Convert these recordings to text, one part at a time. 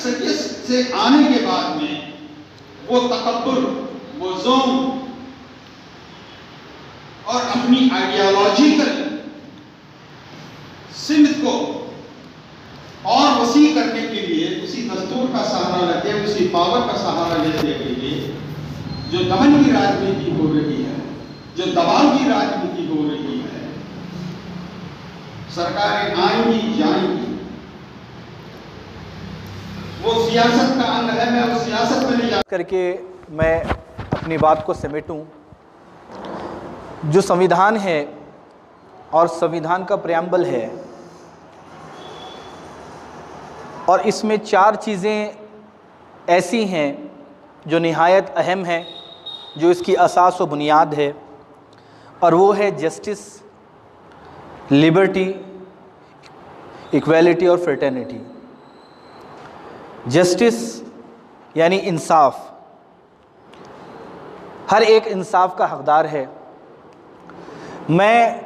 अक्सरियत से आने के बाद में वो तकब्बुर, वो ज़ोम और अपनी आइडियोलॉजिकल सिमत को और वसी करने के लिए उसी दस्तूर का सहारा लेते, उसी पावर का सहारा लेते हुए जो दमन की राजनीति हो रही है, जो दबाव की राजनीति हो रही है, सरकारें आएंगी जाएंगी, वो सियासत का अंग है। मैं उस सियासत में नहीं जा करके मैं अपनी बात को समेटूं। जो संविधान है और संविधान का प्रेम्बल है, और इसमें 4 चीज़ें ऐसी हैं जो निहायत अहम हैं, जो इसकी असास व बुनियाद है, और वो है जस्टिस, लिबर्टी, इक्वालिटी और फ्रेटर्निटी। जस्टिस यानी इंसाफ, हर एक इंसाफ का हकदार है। मैं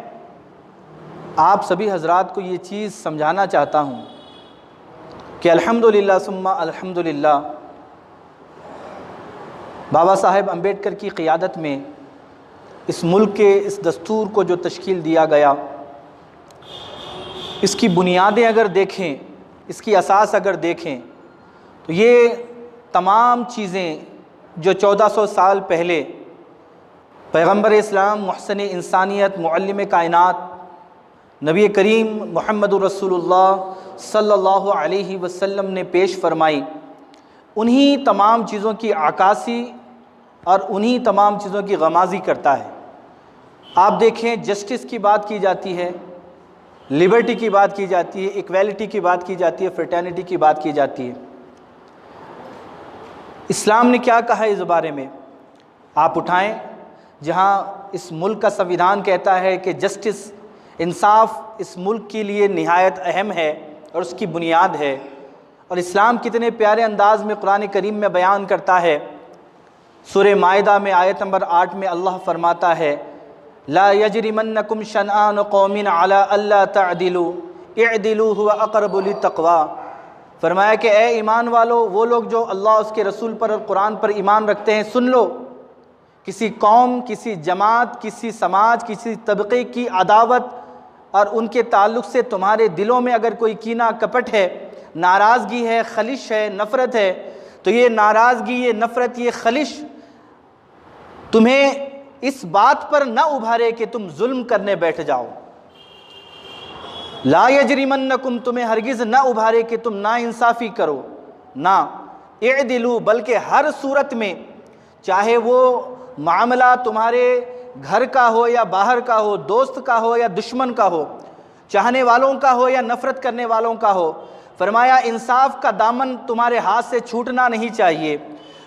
आप सभी हजरात को ये चीज़ समझाना चाहता हूँ कि अल्हम्दुलिल्लाह सुम्मा अल्हम्दुलिल्लाह, बाबा साहेब अम्बेडकर की क़ियादत में इस मुल्क के इस दस्तूर को जो तश्कील दिया गया, इसकी बुनियादें अगर देखें, इसकी असास अगर देखें, तो ये तमाम चीज़ें जो 1400 साल पहले पैगम्बर इस्लाम, मुहसन इंसानियत, मुअल्लिम कायनात नबी करीम मुहम्मदुर रसूलुल्लाह सल्लल्लाहु अलैहि वसल्लम ने पेश फरमाई, उन्हीं तमाम चीज़ों की आकासी और उन्हीं तमाम चीज़ों की गमाज़ी करता है। आप देखें, जस्टिस की बात की जाती है, लिबर्टी की बात की जाती है, इक्वालिटी की बात की जाती है, फ्रेटर्निटी की बात की जाती है। इस्लाम ने क्या कहा है इस बारे में? आप उठाएं, जहां इस मुल्क का संविधान कहता है कि जस्टिस, इंसाफ इस मुल्क के लिए निहायत अहम है और उसकी बुनियाद है, और इस्लाम कितने प्यारे अंदाज में कुरान करीम में बयान करता है। सूरह माइदा में आयत नंबर 8 में अल्लाह फरमाता है, ला यजरिमन्नकुम शनआन कौमिन अला अल्ला तअदिलू इअदिलू हुवा अक़रबु लित्तक़वा। फरमाया कि ए ईमान वालो, वो लोग जो अल्लाह उसके रसूल पर और कुरान पर ईमान रखते हैं, सुन लो, किसी कौम, किसी जमात, किसी समाज, किसी तबक़े की अदावत और उनके ताल्लुक़ से तुम्हारे दिलों में अगर कोई कीना कपट है, नाराज़गी है, खलिश है, नफ़रत है, तो ये नाराज़गी, ये नफ़रत, ये खलिश तुम्हें इस बात पर न उभारे कि तुम जुल्म करने बैठ जाओ। ला यजरिमन्नकुम, तुम्हें हरगिज़ न उभारे कि तुम ना इंसाफ़ी करो, ना इअदिलू, बल्कि हर सूरत में, चाहे वो मामला तुम्हारे घर का हो या बाहर का हो, दोस्त का हो या दुश्मन का हो, चाहने वालों का हो या नफ़रत करने वालों का हो, फरमाया इंसाफ का दामन तुम्हारे हाथ से छूटना नहीं चाहिए।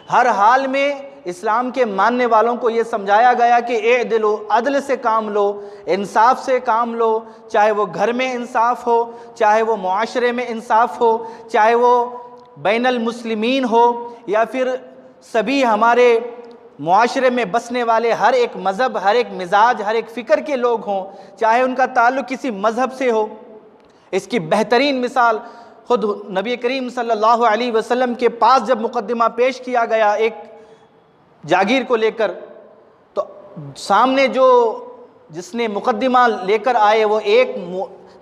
हर हाल में इस्लाम के मानने वालों को ये समझाया गया कि ए दिलो, अदल से काम लो, इंसाफ से काम लो, चाहे वो घर में इंसाफ हो, चाहे वो मुआशरे में इंसाफ हो, चाहे वो बैनल मुस्लिमीन हो, या फिर सभी हमारे मुआशरे में बसने वाले हर एक मज़हब, हर एक मिजाज, हर एक फ़िक्र के लोग हों, चाहे उनका ताल्लुक़ किसी मज़हब से हो। इसकी बेहतरीन मिसाल खुद नबी करीम सल्लल्लाहु अलैहि वसल्लम के पास जब मुकद्दमा पेश किया गया एक जागीर को लेकर, तो सामने जो जिसने मुकद्दमा लेकर आए वो एक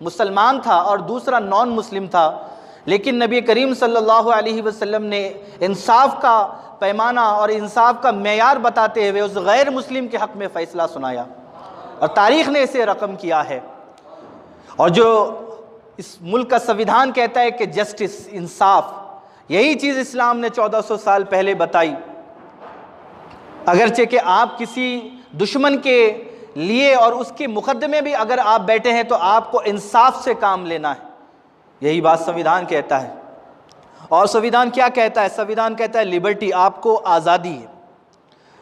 मुसलमान था और दूसरा नॉन मुस्लिम था, लेकिन नबी करीम सल्लल्लाहु अलैहि वसल्लम ने इंसाफ का पैमाना और इंसाफ का मेयार बताते हुए उस गैर मुस्लिम के हक़ में फ़ैसला सुनाया, और तारीख़ ने इसे रकम किया है। और जो इस मुल्क का संविधान कहता है कि जस्टिस, इंसाफ, यही चीज़ इस्लाम ने 1400 साल पहले बताई। अगरचे कि आप किसी दुश्मन के लिए और उसके मुकद्दमे भी अगर आप बैठे हैं तो आपको इंसाफ से काम लेना है, यही बात संविधान कहता है। और संविधान क्या कहता है? संविधान कहता है लिबर्टी, आपको आज़ादी है,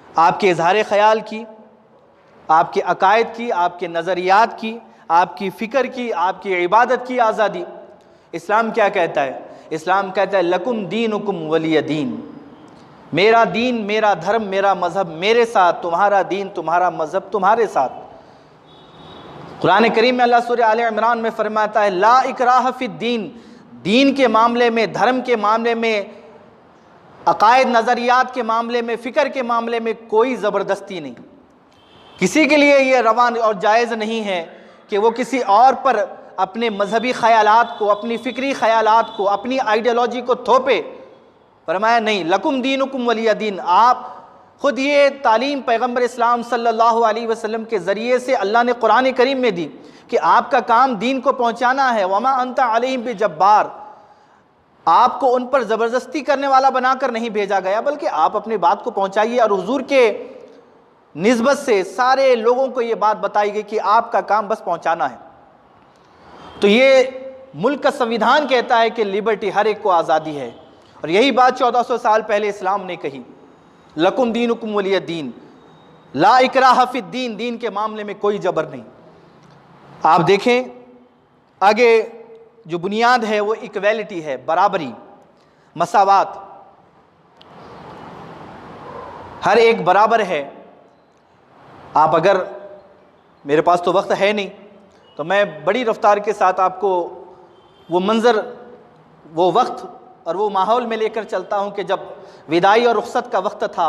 आपके इजहार ख्याल की, आपके अकायद की, आपके नज़रियात की, आपकी फ़िक्र की, आपकी इबादत की आज़ादी। इस्लाम क्या कहता है? इस्लाम कहता है लकुम दीनुकुम वलिय दीन, मेरा दीन, मेरा धर्म, मेरा मज़हब मेरे साथ, तुम्हारा दीन, तुम्हारा मज़हब तुम्हारे साथ। कुरान करीम में अल्लाह सूरह आले इमरान में फरमाता है ला इकराह फिद्दीन, दीन के मामले में, धर्म के मामले में, अकायद नज़रियात के मामले में, फ़िक्र के मामले में कोई ज़बरदस्ती नहीं। किसी के लिए ये रवा और जायज़ नहीं है कि वो किसी और पर अपने मजहबी ख़यालात को, अपनी फ़िक्री ख़यालात को, अपनी आइडियोलॉजी को थोपे। फरमाया नहीं, लकुम दीनुकुम वलिय दीन। आप ख़ुद ये तालीम पैगम्बर इस्लाम सल्लल्लाहु अलैहि वसल्लम के ज़रिए से अल्लाह ने कुरान करीम में दी कि आपका काम दीन को पहुँचाना है। वमा अंता अलैहिम बिजब्बार, आपको उन पर ज़बरदस्ती करने वाला बनाकर नहीं भेजा गया, बल्कि आप अपनी बात को पहुँचाइए। और हुजूर के निस्बत से सारे लोगों को ये बात बताई गई कि आपका काम बस पहुँचाना है। तो ये मुल्क का संविधान कहता है कि लिबर्टी, हर एक को आज़ादी है। और यही बात 1400 साल पहले इस्लाम ने कही, लकुम दीनुकुम वलिय दीन, ला इकराह फिद्दीन, दीन के मामले में कोई जबर नहीं। आप देखें आगे जो बुनियाद है वो इक्वेलिटी है, बराबरी, मसावात, हर एक बराबर है। आप अगर, मेरे पास तो वक्त है नहीं, तो मैं बड़ी रफ्तार के साथ आपको वो मंज़र, वो वक्त और वो माहौल में लेकर चलता हूँ कि जब विदाई और रुखसत का वक्त था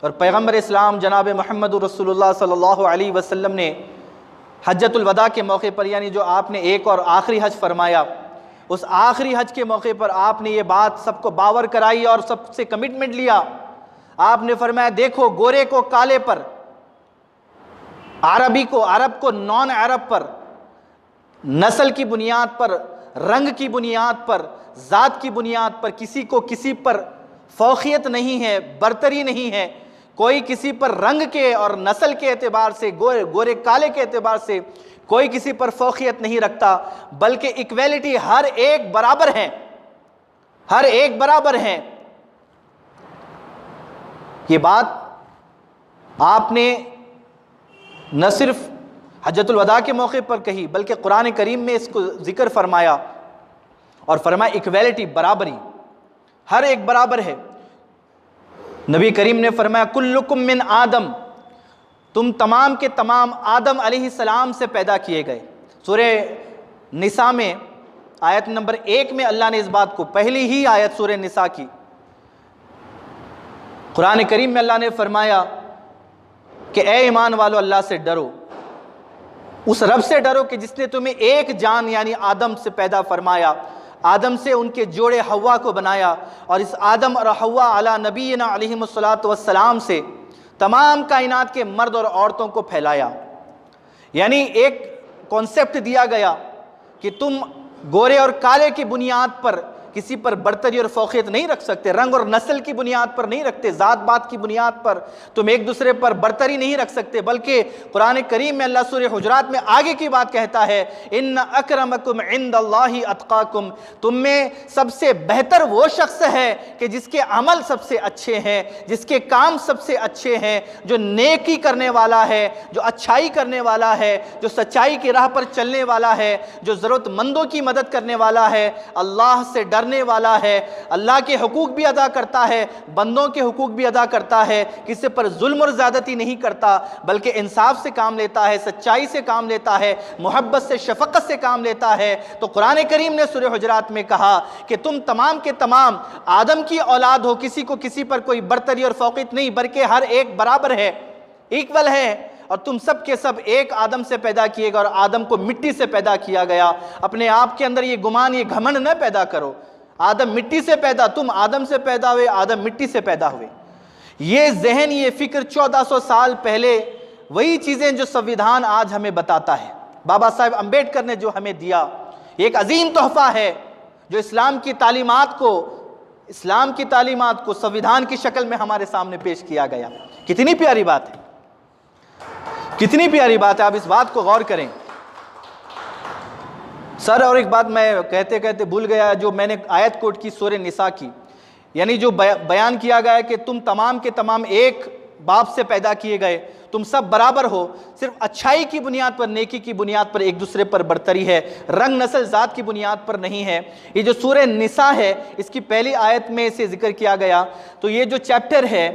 और पैगम्बर इस्लाम जनाब मोहम्मद रसूलुल्लाह सल्लल्लाहु अलैहि वसल्लम ने हज्जतुल वदा के मौके पर, यानी जो आपने एक और आखिरी हज फरमाया, उस आखिरी हज के मौके पर आपने ये बात सबको बावर कराई और सबसे कमिटमेंट लिया। आपने फरमाया, देखो गोरे को काले पर, अरबी को अरब को नॉन अरब पर, नस्ल की बुनियाद पर, रंग की बुनियाद पर, ज़ात की बुनियाद पर किसी को किसी पर फौखियत नहीं है, बरतरी नहीं है। कोई किसी पर रंग के और नस्ल के एतबार से, गोरे काले के एतबार से कोई किसी पर फौखियत नहीं रखता, बल्कि इक्वेलिटी, हर एक बराबर है, हर एक बराबर है। ये बात आपने न सिर्फ हज्जतुल वदा के मौके पर कही, बल्कि कुरान करीम में इसको जिक्र फरमाया और फरमाया इक्वेलिटी, बराबरी, हर एक बराबर है। नबी करीम ने फरमाया, कुल्लुकुम मिन आदम, तुम तमाम के तमाम आदम अलैहिस्सलाम से पैदा किए गए। सूरे निसा में आयत नंबर 1 में अल्लाह ने इस बात को, पहली ही आयत सूरे निसा की, कुरान करीम में अल्लाह ने फरमाया कि ए ईमान वालो, अल्लाह से डरो, उस रब से डरो कि जिसने तुम्हें एक जान यानी आदम से पैदा फरमाया, आदम से उनके जोड़े हव्वा को बनाया, और इस आदम और हव्वा अला नबीना अलैहिमुस्सलातु वस्सलाम से तमाम कायनात के मर्द और औरतों को फैलाया। यानी एक कॉन्सेप्ट दिया गया कि तुम गोरे और काले की बुनियाद पर किसी पर बरतरी और फौखियत नहीं रख सकते, रंग और नस्ल की बुनियाद पर नहीं रखते, ज़ात बात की बुनियाद पर तुम एक दूसरे पर बरतरी नहीं रख सकते। बल्कि कुरान करीम में अल्लाह सूरह हुजरात में आगे की बात कहता है, इन्न अक्रमकुम इंदल्लाहि अत्काकुम, तुम में सबसे बेहतर वो शख्स है कि जिसके अमल सबसे अच्छे हैं, जिसके काम सबसे अच्छे हैं, जो नेकी करने वाला है, जो अच्छाई करने वाला है, जो सच्चाई की राह पर चलने वाला है, जो ज़रूरतमंदों की मदद करने वाला है, अल्लाह से डरने वाला है, अल्लाह के हुकूक भी अदा करता है, बंदों के हुकूक भी अदा करता है, किसी पर जुल्म और ज़्यादती नहीं करता, बल्कि इंसाफ से काम लेता है, सच्चाई से काम लेता है, मोहब्बत से, शफकत से काम लेता है। तो कुरान करीम ने सूरह हुजरात में कहा कि तुम तमाम के तमाम आदम की औलाद हो, किसी को किसी पर कोई बरतरी और फौक़ियत नहीं, बल्कि हर एक बराबर है, इक्वल है। और तुम सब के सब एक आदम से पैदा किए गए और आदम को मिट्टी से पैदा किया गया। अपने आप के अंदर ये गुमान, ये घमंड न पैदा करो, आदम मिट्टी से पैदा, तुम आदम से पैदा हुए, आदम मिट्टी से पैदा हुए। ये जहन, ये फिक्र 1400 साल पहले वही चीज़ें जो संविधान आज हमें बताता है, बाबा साहेब अम्बेडकर ने जो हमें दिया, एक अजीम तोहफा है जो इस्लाम की तालीमात को संविधान की शक्ल में हमारे सामने पेश किया गया। कितनी प्यारी बात है, कितनी प्यारी बात है, आप इस बात को गौर करें। सर, और एक बात मैं कहते कहते भूल गया, जो मैंने आयत कोट की सूरह निसा की, यानी जो बयान किया गया है कि तुम तमाम के तमाम एक बाप से पैदा किए गए, तुम सब बराबर हो, सिर्फ अच्छाई की बुनियाद पर, नेकी की बुनियाद पर एक दूसरे पर बरतरी है, रंग नस्ल ज़ात की बुनियाद पर नहीं है। ये जो सूरह निसा है, इसकी पहली आयत में इसे जिक्र किया गया। तो ये जो चैप्टर है,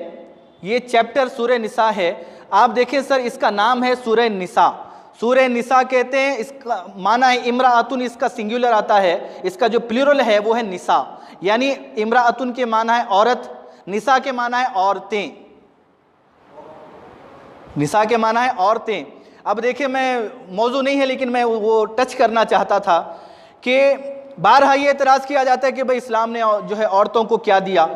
ये चैप्टर सूरह निसा है। आप देखें सर, इसका नाम है सूरह निसा। सूरह निसा कहते हैं, इसका माना है इम्राअतुन, इसका सिंगुलर आता है, इसका जो प्लूरल है वो है निसा, यानी इम्राअतुन के माना है औरत, निसा के माना है औरतें, निसा के माना है औरतें। अब देखिए, मैं मौजू नहीं है लेकिन मैं वो टच करना चाहता था कि बारहा ये एतराज़ किया जाता है कि भाई इस्लाम ने जो है औरतों को क्या दिया,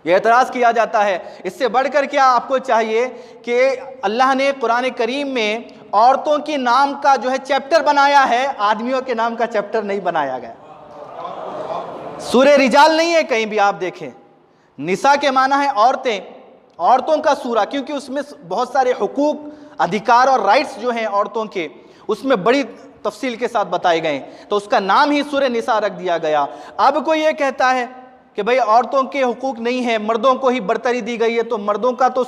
ये एतराज़ किया जाता है। इससे बढ़कर क्या आपको चाहिए कि अल्लाह ने कुरान करीम में औरतों के नाम का जो है चैप्टर बनाया है, आदमियों के नाम का चैप्टर नहीं बनाया गया। सूरह रिजाल नहीं है कहीं भी आप देखें, निसा के माना है औरतें, औरतों का सूरा, क्योंकि उसमें बहुत सारे हुकूक, अधिकार और राइट्स जो हैं औरतों के, उसमें बड़ी तफसील के साथ बताए गए, तो उसका नाम ही सूरह निसा रख दिया गया। अब कोई ये कहता है कि भाई औरतों के हुकूक नहीं है, मर्दों को ही बरतरी दी गई है, तो मर्दों का तो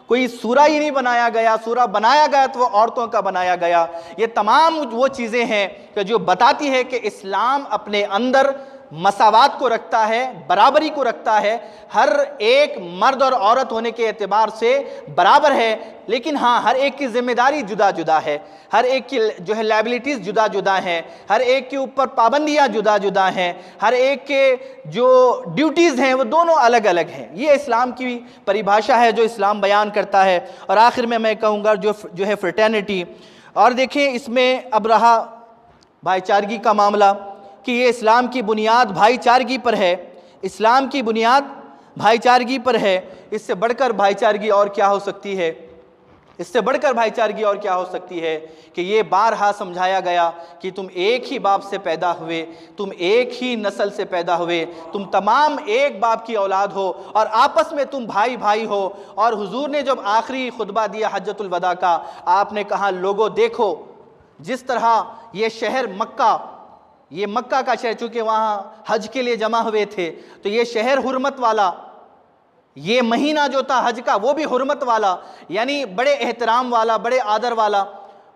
कोई सूरा ही नहीं बनाया गया, सूरा बनाया गया तो वो औरतों का बनाया गया। ये तमाम वो चीज़ें हैं कि जो बताती है कि इस्लाम अपने अंदर मसावात को रखता है, बराबरी को रखता है, हर एक मर्द और औरत होने के एतबार से बराबर है, लेकिन हाँ, हर एक की जिम्मेदारी जुदा जुदा है, हर एक की जो है लायबिलिटीज़ जुदा जुदा हैं, हर एक के ऊपर पाबंदियाँ जुदा जुदा हैं, हर एक के जो ड्यूटीज़ हैं वो दोनों अलग अलग हैं। ये इस्लाम की परिभाषा है जो इस्लाम बयान करता है। और आखिर में मैं कहूँगा जो है फ्रेटर्निटी, और देखें इसमें अब रहा भाईचारगी का मामला कि ये इस्लाम की बुनियाद भाईचारगी पर है, इस्लाम की बुनियाद भाईचारगी पर है। इससे बढ़कर भाईचारगी और क्या हो सकती है, इससे बढ़कर भाईचारगी और क्या हो सकती है कि ये बारहा समझाया गया कि तुम एक ही बाप से पैदा हुए, तुम एक ही नस्ल से पैदा हुए, तुम तमाम एक बाप की औलाद हो और आपस में तुम भाई भाई हो। और हुजूर ने जब आखिरी खुतबा दिया हज्जतुल वदा का, आपने कहा लोगों देखो जिस तरह ये शहर मक्का, ये मक्का का शहर, चूँकि वहाँ हज के लिए जमा हुए थे, तो ये शहर हुर्मत वाला, ये महीना जो था हज का वो भी हुर्मत वाला, यानी बड़े एहतराम वाला, बड़े आदर वाला।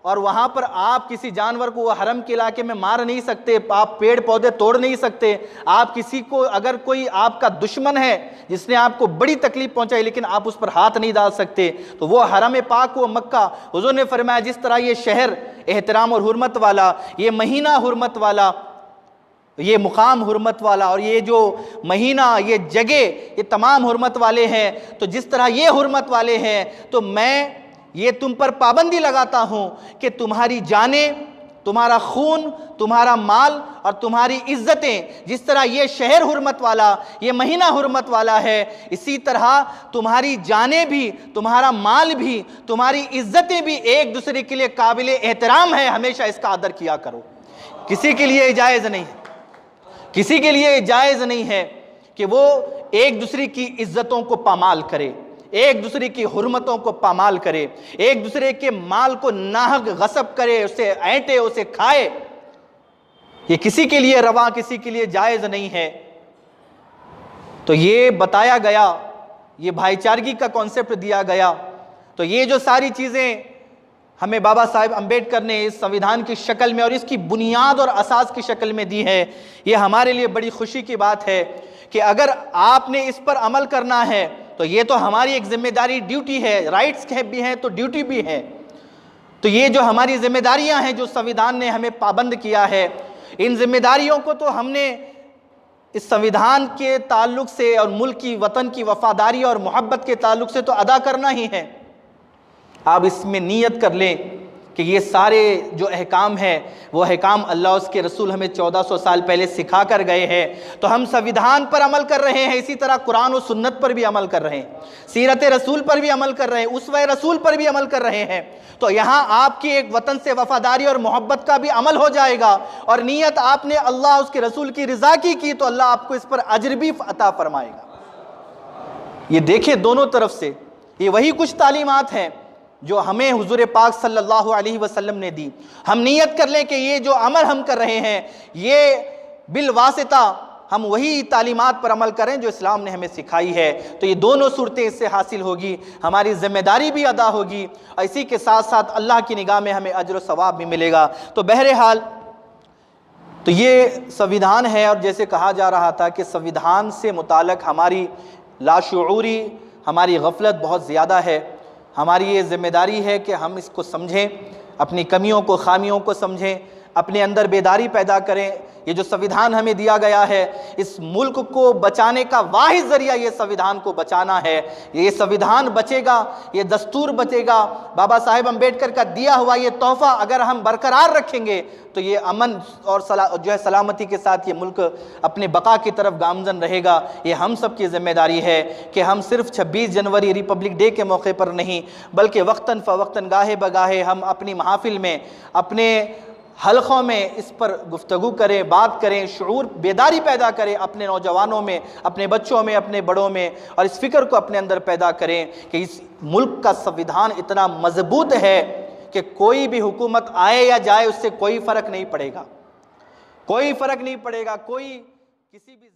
और वहाँ पर आप किसी जानवर को वो हरम के इलाके में मार नहीं सकते, आप पेड़ पौधे तोड़ नहीं सकते, आप किसी को, अगर कोई आपका दुश्मन है जिसने आपको बड़ी तकलीफ पहुँचाई, लेकिन आप उस पर हाथ नहीं डाल सकते, तो वो हरम पाक, वो मक्का, हुजूर ने फरमाया जिस तरह ये शहर एहतराम और हुर्मत वाला, ये महीना हुर्मत वाला, ये मुकाम हुर्मत वाला, और ये जो महीना, ये जगह, ये तमाम हुर्मत वाले हैं, तो जिस तरह ये हुर्मत वाले हैं, तो मैं ये तुम पर पाबंदी लगाता हूँ कि तुम्हारी जानें, तुम्हारा खून, तुम्हारा माल और तुम्हारी इज्जतें, जिस तरह ये शहर हुर्मत वाला, ये महीना हुर्मत वाला है, इसी तरह तुम्हारी जानें भी, तुम्हारा माल भी, तुम्हारी इज्जतें भी एक दूसरे के लिए काबिल एहतराम है, हमेशा इसका आदर किया करो। किसी के लिए जायज़ नहीं, किसी के लिए जायज़ नहीं है कि वो एक दूसरे की इज्जतों को पामाल करे, एक दूसरे की हुर्मतों को पामाल करे, एक दूसरे के माल को नाहक गसब करे, उसे ऐंटे, उसे खाए। ये किसी के लिए रवा, किसी के लिए जायज़ नहीं है। तो ये बताया गया, ये भाईचारगी का कॉन्सेप्ट दिया गया। तो ये जो सारी चीज़ें हमें बाबा साहेब अम्बेडकर ने इस संविधान की शक्ल में और इसकी बुनियाद और असास की शक्ल में दी है, ये हमारे लिए बड़ी खुशी की बात है कि अगर आपने इस पर अमल करना है तो ये तो हमारी एक जिम्मेदारी, ड्यूटी है, राइट्स भी हैं तो ड्यूटी भी है। तो ये जो हमारी जिम्मेदारियां हैं जो संविधान ने हमें पाबंद किया है, इन जिम्मेदारियों को तो हमने इस संविधान के ताल्लुक से और मुल्क की, वतन की वफादारी और मोहब्बत के ताल्लुक से तो अदा करना ही है। आप इसमें नीयत कर लें कि ये सारे जो अहकाम हैं वो अहकाम अल्लाह उसके रसूल हमें 1400 साल पहले सिखा कर गए हैं। तो हम संविधान पर अमल कर रहे हैं, इसी तरह कुरान और सुन्नत पर भी अमल कर रहे हैं, सीरत रसूल पर भी अमल कर रहे हैं, उसवे रसूल पर भी अमल कर रहे हैं। तो यहाँ आपकी एक वतन से वफादारी और मोहब्बत का भी अमल हो जाएगा, और नीयत आपने अल्लाह उसके रसूल की रज़ा की तो अल्लाह आपको इस पर अजर भी अता फरमाएगा। ये देखिए दोनों तरफ से ये वही कुछ तालीमात हैं जो हमें हुजूर पाक सल्लल्लाहु अलैहि वसल्लम ने दी। हम नियत कर लें कि ये जो अमल हम कर रहे हैं ये बिल वासिता हम वही तालीमात पर अमल करें जो इस्लाम ने हमें सिखाई है। तो ये दोनों सूरतें इससे हासिल होगी, हमारी ज़िम्मेदारी भी अदा होगी और इसी के साथ साथ अल्लाह की निगाह में हमें अजर व सवाब भी मिलेगा। तो बहरहाल तो ये संविधान है, और जैसे कहा जा रहा था कि संविधान से मुताल्लिक़ हमारी लाशऊरी, हमारी गफलत बहुत ज़्यादा है। हमारी ये ज़िम्मेदारी है कि हम इसको समझें, अपनी कमियों को, खामियों को समझें, अपने अंदर बेदारी पैदा करें। ये जो संविधान हमें दिया गया है, इस मुल्क को बचाने का वाहिद जरिया ये संविधान को बचाना है। ये संविधान बचेगा, ये दस्तूर बचेगा, बाबा साहेब अम्बेडकर का दिया हुआ ये तोहफा अगर हम बरकरार रखेंगे तो ये अमन और जो है सलामती के साथ ये मुल्क अपने बका की तरफ गामजन रहेगा। ये हम सब की जिम्मेदारी है कि हम सिर्फ 26 जनवरी रिपब्लिक डे के मौके पर नहीं, बल्कि वक्तन फ़वक्तन, गाहे बगाहे हम अपनी महफिल में, अपने हलक़ों में इस पर गुफ्तगू करें, बात करें, शऊर बेदारी पैदा करें अपने नौजवानों में, अपने बच्चों में, अपने बड़ों में, और इस फ़िक्र को अपने अंदर पैदा करें कि इस मुल्क का संविधान इतना मजबूत है कि कोई भी हुकूमत आए या जाए उससे कोई फ़र्क नहीं पड़ेगा, कोई फ़र्क नहीं पड़ेगा। कोई किसी भी